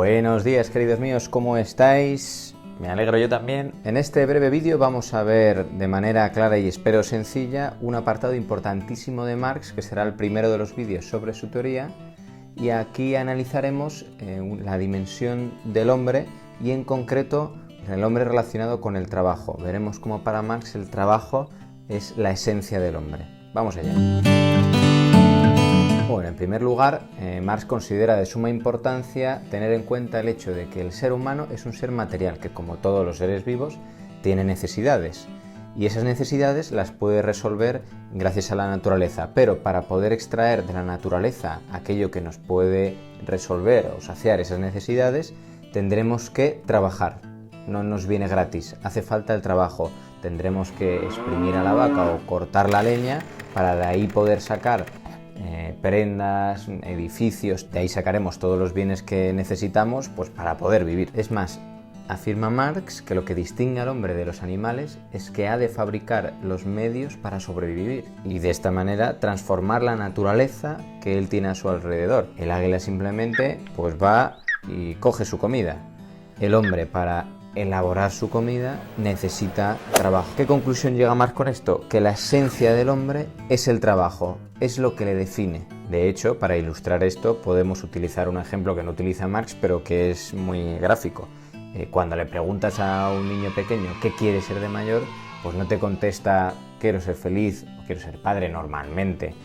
Buenos días, queridos míos, ¿cómo estáis? Me alegro yo también. En este breve vídeo vamos a ver de manera clara y espero sencilla un apartado importantísimo de Marx, que será el primero de los vídeos sobre su teoría, y aquí analizaremos la dimensión del hombre y en concreto el hombre relacionado con el trabajo. Veremos cómo para Marx el trabajo es la esencia del hombre. Vamos allá. Bueno, en primer lugar, Marx considera de suma importancia tener en cuenta el hecho de que el ser humano es un ser material que, como todos los seres vivos, tiene necesidades. Y esas necesidades las puede resolver gracias a la naturaleza. Pero para poder extraer de la naturaleza aquello que nos puede resolver o saciar esas necesidades, tendremos que trabajar. No nos viene gratis, hace falta el trabajo. Tendremos que exprimir a la vaca o cortar la leña para de ahí poder sacar prendas, edificios, de ahí sacaremos todos los bienes que necesitamos pues para poder vivir. Es más, afirma Marx que lo que distingue al hombre de los animales es que ha de fabricar los medios para sobrevivir y de esta manera transformar la naturaleza que él tiene a su alrededor. El águila simplemente pues va y coge su comida. El hombre, para elaborar su comida, necesita trabajo. ¿Qué conclusión llega Marx con esto? Que la esencia del hombre es el trabajo, es lo que le define. De hecho, para ilustrar esto podemos utilizar un ejemplo que no utiliza Marx, pero que es muy gráfico. Cuando le preguntas a un niño pequeño qué quiere ser de mayor, pues no te contesta quiero ser feliz o quiero ser padre normalmente.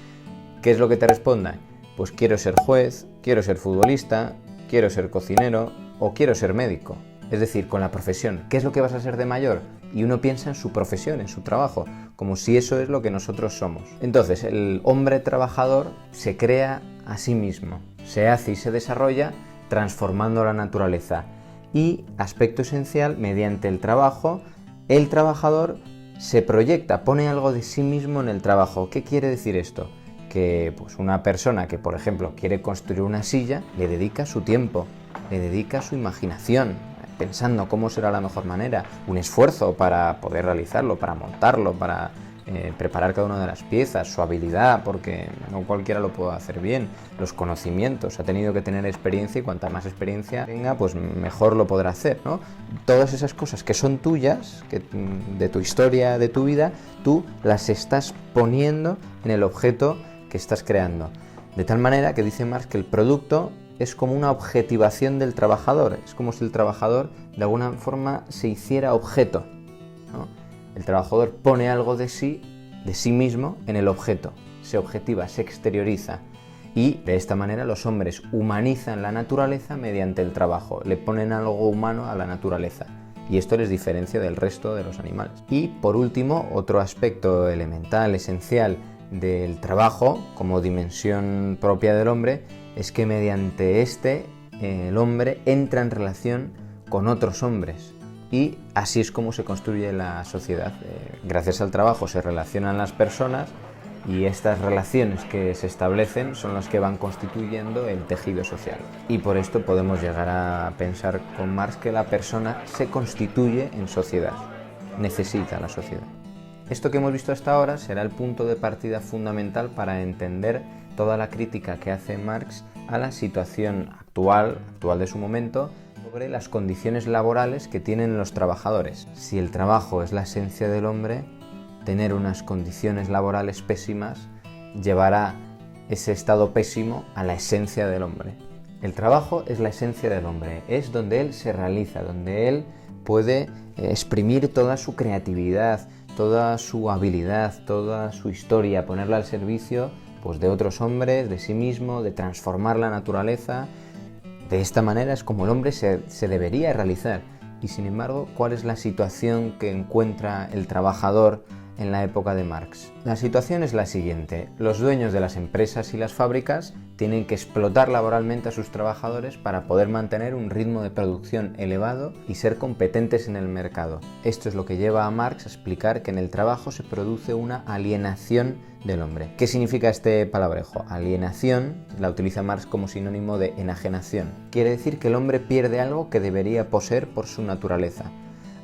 ¿Qué es lo que te responde? Pues quiero ser juez, quiero ser futbolista, quiero ser cocinero o quiero ser médico. Es decir, con la profesión, ¿qué es lo que vas a ser de mayor? Y uno piensa en su profesión, en su trabajo, como si eso es lo que nosotros somos. Entonces, el hombre trabajador se crea a sí mismo, se hace y se desarrolla transformando la naturaleza. Y, aspecto esencial, mediante el trabajo, el trabajador se proyecta, pone algo de sí mismo en el trabajo. ¿Qué quiere decir esto? Que pues, una persona que, por ejemplo, quiere construir una silla, le dedica su tiempo, le dedica su imaginación, pensando cómo será la mejor manera, un esfuerzo para poder realizarlo, para montarlo, para preparar cada una de las piezas, su habilidad, porque no cualquiera lo puede hacer bien, los conocimientos, ha tenido que tener experiencia y cuanta más experiencia tenga, pues mejor lo podrá hacer, ¿no? Todas esas cosas que son tuyas, que, de tu historia, de tu vida, tú las estás poniendo en el objeto que estás creando. De tal manera que dice Marx que el producto es como una objetivación del trabajador, es como si el trabajador de alguna forma se hiciera objeto, ¿no? El trabajador pone algo de sí mismo en el objeto, se objetiva, se exterioriza y de esta manera los hombres humanizan la naturaleza mediante el trabajo, le ponen algo humano a la naturaleza y esto les diferencia del resto de los animales. Y por último, otro aspecto elemental, esencial del trabajo como dimensión propia del hombre es que mediante el hombre entra en relación con otros hombres y así es como se construye la sociedad. Gracias al trabajo se relacionan las personas y estas relaciones que se establecen son las que van constituyendo el tejido social. Y por esto podemos llegar a pensar con Marx que la persona se constituye en sociedad, necesita la sociedad. Esto que hemos visto hasta ahora será el punto de partida fundamental para entender toda la crítica que hace Marx a la situación actual de su momento sobre las condiciones laborales que tienen los trabajadores. Si el trabajo es la esencia del hombre, tener unas condiciones laborales pésimas llevará ese estado pésimo a la esencia del hombre. El trabajo es la esencia del hombre, es donde él se realiza, donde él puede exprimir toda su creatividad, toda su habilidad, toda su historia, ponerla al servicio pues, de otros hombres, de sí mismo, de transformar la naturaleza. De esta manera es como el hombre se debería realizar. Y sin embargo, ¿cuál es la situación que encuentra el trabajador en la época de Marx? La situación es la siguiente: los dueños de las empresas y las fábricas tienen que explotar laboralmente a sus trabajadores para poder mantener un ritmo de producción elevado y ser competentes en el mercado. Esto es lo que lleva a Marx a explicar que en el trabajo se produce una alienación del hombre. ¿Qué significa este palabrejo? Alienación la utiliza Marx como sinónimo de enajenación. Quiere decir que el hombre pierde algo que debería poseer por su naturaleza.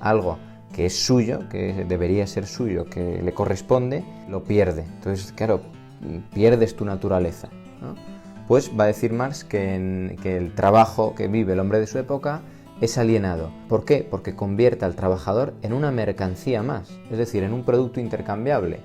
Algo que es suyo, que debería ser suyo, que le corresponde, lo pierde. Entonces, claro, pierdes tu naturaleza, ¿no? Pues va a decir Marx que el trabajo que vive el hombre de su época es alienado. ¿Por qué? Porque convierte al trabajador en una mercancía más, es decir, en un producto intercambiable.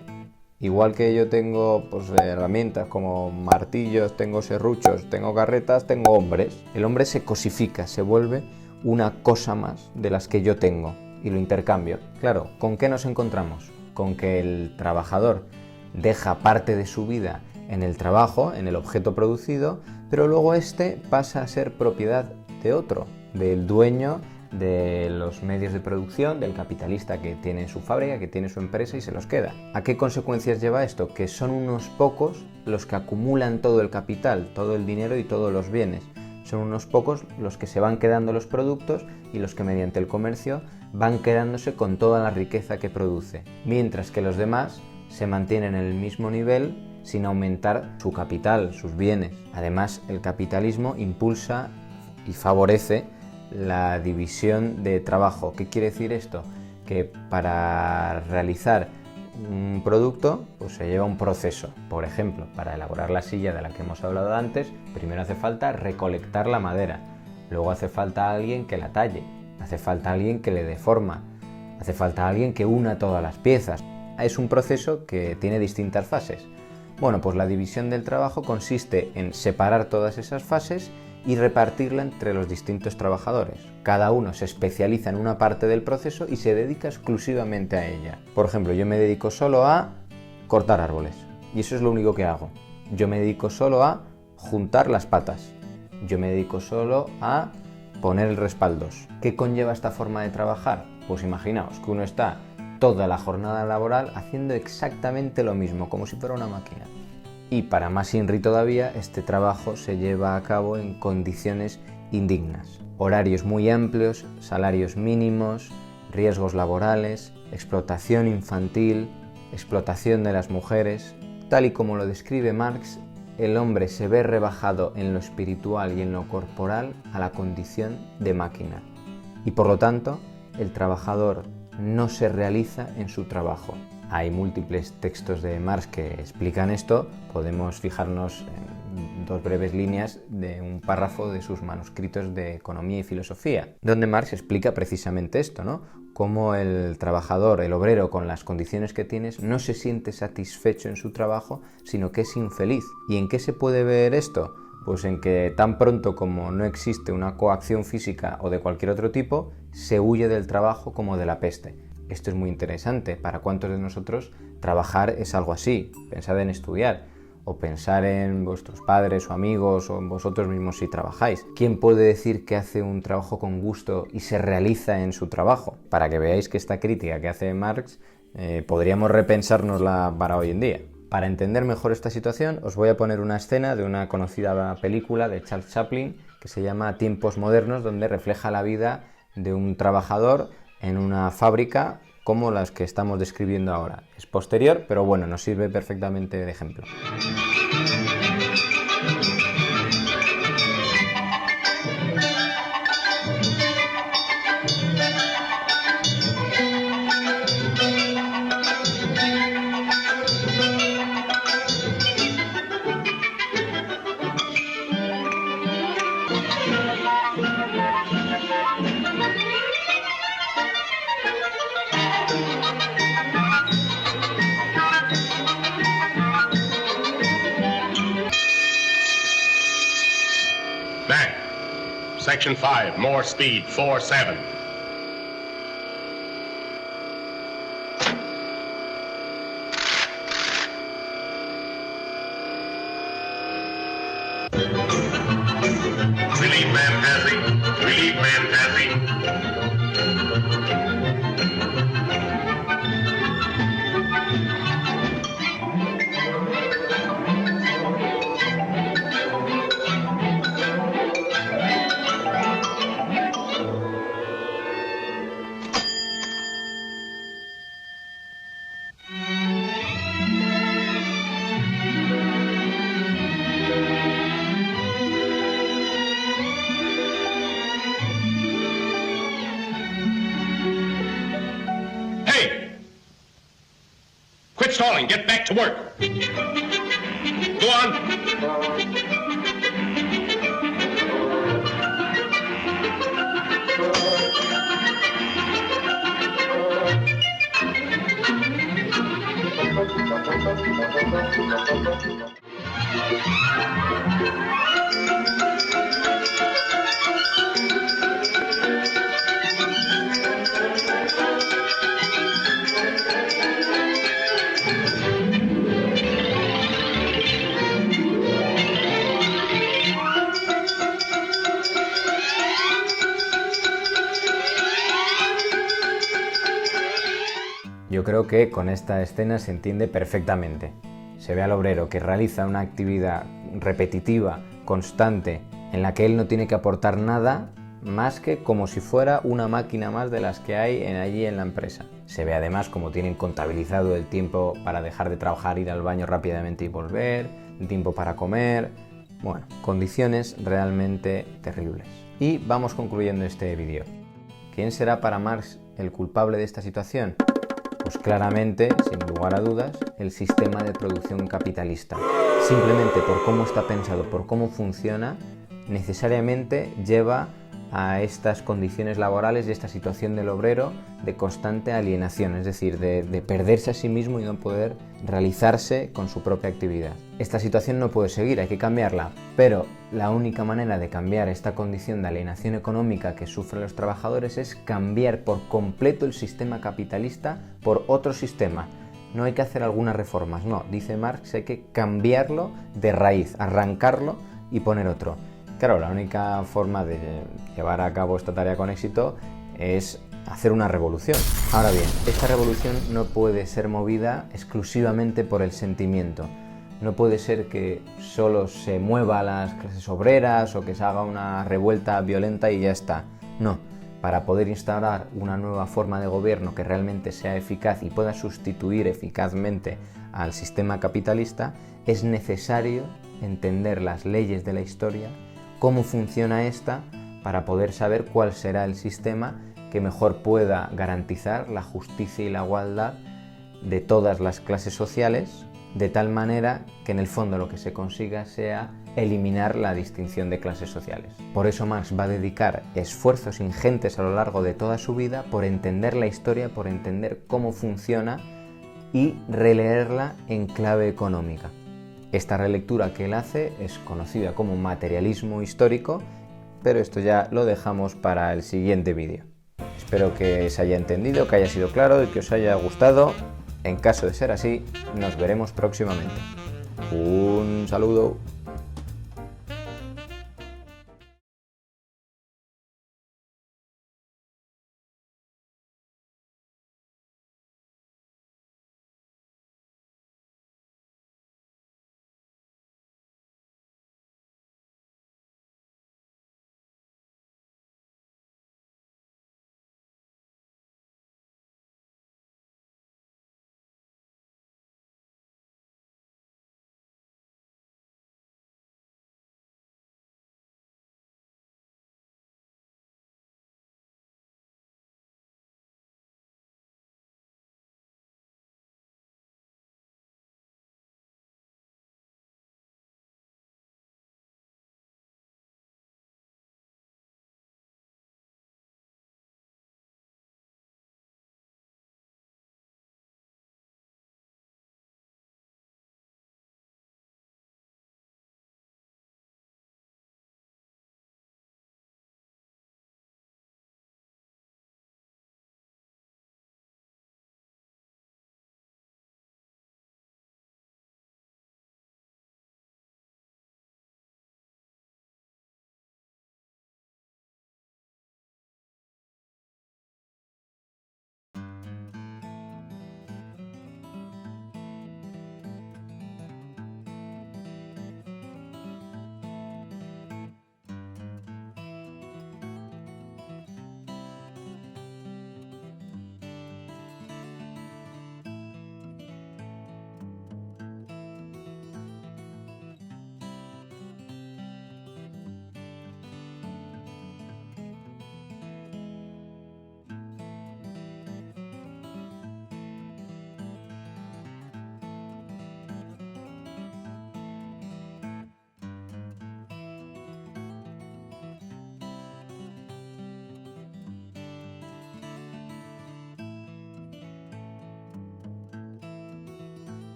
Igual que yo tengo herramientas como martillos, tengo serruchos, tengo carretas, tengo hombres. El hombre se cosifica, se vuelve una cosa más de las que yo tengo y lo intercambio. Claro, ¿con qué nos encontramos? Con que el trabajador deja parte de su vida en el trabajo, en el objeto producido, pero luego este pasa a ser propiedad de otro, del dueño de los medios de producción, del capitalista que tiene su fábrica, que tiene su empresa y se los queda. ¿A qué consecuencias lleva esto? Que son unos pocos los que acumulan todo el capital, todo el dinero y todos los bienes. Son unos pocos los que se van quedando los productos y los que mediante el comercio van quedándose con toda la riqueza que produce, mientras que los demás se mantienen en el mismo nivel sin aumentar su capital, sus bienes. Además, el capitalismo impulsa y favorece la división de trabajo. ¿Qué quiere decir esto? Que para realizar un producto pues se lleva un proceso. Por ejemplo, para elaborar la silla de la que hemos hablado antes, primero hace falta recolectar la madera, luego hace falta alguien que la talle, hace falta alguien que le dé forma, hace falta alguien que una todas las piezas. Es un proceso que tiene distintas fases. Bueno, pues la división del trabajo consiste en separar todas esas fases y repartirla entre los distintos trabajadores. Cada uno se especializa en una parte del proceso y se dedica exclusivamente a ella. Por ejemplo, yo me dedico solo a cortar árboles y eso es lo único que hago. Yo me dedico solo a juntar las patas. Yo me dedico solo a poner el respaldos. ¿Qué conlleva esta forma de trabajar? Pues imaginaos que uno está toda la jornada laboral haciendo exactamente lo mismo, como si fuera una máquina. Y para más INRI todavía, este trabajo se lleva a cabo en condiciones indignas. Horarios muy amplios, salarios mínimos, riesgos laborales, explotación infantil, explotación de las mujeres. Tal y como lo describe Marx, el hombre se ve rebajado en lo espiritual y en lo corporal a la condición de máquina. Y por lo tanto, el trabajador no se realiza en su trabajo. Hay múltiples textos de Marx que explican esto. Podemos fijarnos en dos breves líneas de un párrafo de sus manuscritos de Economía y Filosofía, donde Marx explica precisamente esto, ¿no? Cómo el trabajador, el obrero, con las condiciones que tienes, no se siente satisfecho en su trabajo, sino que es infeliz. ¿Y en qué se puede ver esto? Pues en que tan pronto como no existe una coacción física o de cualquier otro tipo, se huye del trabajo como de la peste. Esto es muy interesante. ¿Para cuántos de nosotros trabajar es algo así? Pensad en estudiar, o pensar en vuestros padres o amigos, o en vosotros mismos si trabajáis. ¿Quién puede decir que hace un trabajo con gusto y se realiza en su trabajo? Para que veáis que esta crítica que hace Marx podríamos repensárnosla para hoy en día. Para entender mejor esta situación, os voy a poner una escena de una conocida película de Charles Chaplin que se llama Tiempos Modernos, donde refleja la vida de un trabajador en una fábrica como las que estamos describiendo ahora. Es posterior, pero bueno, nos sirve perfectamente de ejemplo. Section 5, more speed, 4-7. Relief man passing, relief man passing. Quit stalling. Get back to work. Go on. Yo creo que con esta escena se entiende perfectamente. Se ve al obrero que realiza una actividad repetitiva, constante, en la que él no tiene que aportar nada más que como si fuera una máquina más de las que hay allí en la empresa. Se ve además cómo tienen contabilizado el tiempo para dejar de trabajar, ir al baño rápidamente y volver, el tiempo para comer. Bueno, condiciones realmente terribles. Y vamos concluyendo este vídeo. ¿Quién será para Marx el culpable de esta situación? Pues claramente, sin lugar a dudas, el sistema de producción capitalista. Simplemente por cómo está pensado, por cómo funciona, necesariamente lleva a estas condiciones laborales y esta situación del obrero de constante alienación, es decir, de perderse a sí mismo y no poder realizarse con su propia actividad. Esta situación no puede seguir, hay que cambiarla, pero la única manera de cambiar esta condición de alienación económica que sufren los trabajadores es cambiar por completo el sistema capitalista por otro sistema. No hay que hacer algunas reformas, no, dice Marx, hay que cambiarlo de raíz, arrancarlo y poner otro. Claro, la única forma de llevar a cabo esta tarea con éxito es hacer una revolución. Ahora bien, esta revolución no puede ser movida exclusivamente por el sentimiento. No puede ser que solo se mueva a las clases obreras o que se haga una revuelta violenta y ya está. No, para poder instaurar una nueva forma de gobierno que realmente sea eficaz y pueda sustituir eficazmente al sistema capitalista, es necesario entender las leyes de la historia, cómo funciona esta, para poder saber cuál será el sistema que mejor pueda garantizar la justicia y la igualdad de todas las clases sociales, de tal manera que en el fondo lo que se consiga sea eliminar la distinción de clases sociales. Por eso Marx va a dedicar esfuerzos ingentes a lo largo de toda su vida por entender la historia, por entender cómo funciona y releerla en clave económica. Esta relectura que él hace es conocida como materialismo histórico, pero esto ya lo dejamos para el siguiente vídeo. Espero que se haya entendido, que haya sido claro y que os haya gustado. En caso de ser así, nos veremos próximamente. Un saludo.